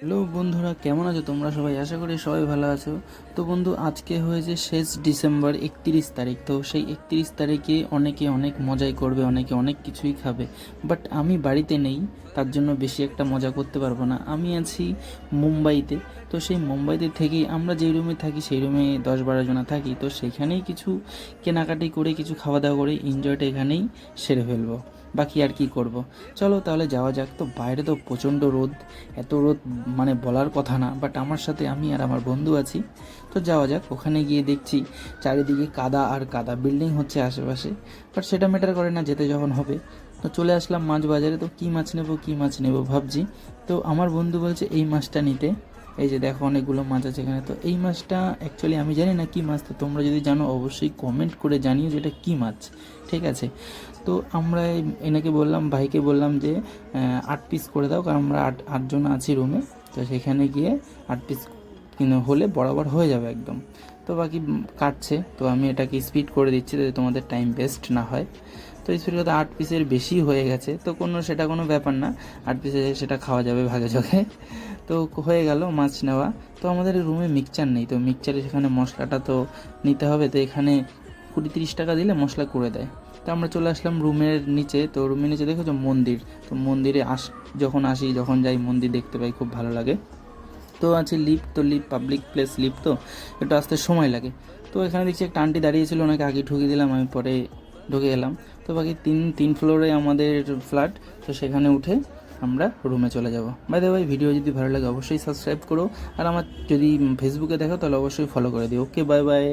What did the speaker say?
Hello বন্ধুরা, কেমন আছো তোমরা সবাই? আশা করি সবাই ভালো আছো। তো বন্ধু, আজকে হয়েছে শেষ ডিসেম্বর 31 তারিখ। তো সেই 31 তারিখে অনেকে অনেক মজাই করবে, অনেকে অনেক কিছুই খাবে। বাট আমি বাড়িতে নেই, তার জন্য বেশি একটা মজা করতে পারবো না। আমি আছি মুম্বাইতে। তো সেই মুম্বাইতে থেকেই আমরা যেই রুমে থাকি সেই রুমে 10-12 জনা থাকি। তো সেখানেই কিছু কেনাকাটি করে, কিছু খাওয়া দাওয়া করে এনজয়টা এখানেই সেরে ফেলবো। বাকি আর কি করব। চলো তাহলে যাওয়া যাক। তো বাইরে তো প্রচণ্ড রোদ, এত রোদ মানে বলার কথা না। বাট আমার সাথে আমি আর আমার বন্ধু আছি। তো যাওয়া যাক। ওখানে গিয়ে দেখছি চারিদিকে কাদা আর কাদা, বিল্ডিং হচ্ছে আশেপাশে। বাট সেটা ম্যাটার করে না, যেতে যখন হবে। তো চলে আসলাম মাছ বাজারে। তো কী মাছ নেব ভাবছি। তো আমার বন্ধু বলছে এই মাছটা নিতে। এই যে দেখো অনেকগুলো মাছ আছে এখানে। তো এই মাছটা অ্যাকচুয়ালি আমি জানি না কী মাছ। তো তোমরা যদি জানো অবশ্যই কমেন্ট করে জানিও যে এটা কী মাছ, ঠিক আছে? তো আমরা এনাকে বললাম, ভাইকে বললাম যে 8 পিস করে দাও, কারণ আমরা আটজন আছি রুমে। তো সেখানে গিয়ে 8 পিস হলে বরাবর হয়ে যাবে একদম। তো বাকি কাটছে। তো আমি এটাকে স্পিড করে দিচ্ছি যাতে তোমাদের টাইম ওয়েস্ট না হয়। তো স্পিড করতে 8 পিসের বেশি হয়ে গেছে। তো সেটা কোনো ব্যাপার না, 8 পিসে সেটা খাওয়া যাবে ভাগে যোগে। তো হয়ে গেল মাছ নেওয়া। তো আমাদের রুমে মিক্সচার নেই, তো মিক্সচারে সেখানে মশলাটা তো নিতে হবে। তো এখানে 20-30 টাকা দিলে মশলা করে দেয়। তো আমরা চলে আসলাম রুমের নিচে। তো রুমের নিচে দেখেছো মন্দির। তো মন্দিরে যখন যাই মন্দির দেখতে পাই, খুব ভালো লাগে। তো আছে লিফট। তো লিফট পাবলিক প্লেস, লিফট তো একটু আসতে সময় লাগে। তো এখানে দেখছি একটা আন্টি দাঁড়িয়েছিল, ওনাকে আগে ঢুকিয়ে দিলাম, আমি পরে ঢুকে এলাম। তো বাকি তিন ফ্লোরে আমাদের ফ্ল্যাট। তো সেখানে উঠে আমরা রুমে চলে যাব। বাই দ্য ওয়ে, ভিডিও যদি ভালো লাগে অবশ্যই সাবস্ক্রাইব করো। আর আমার যদি ফেসবুকে দেখো তাহলে অবশ্যই ফলো করে দিও। ওকে, বাই বাই।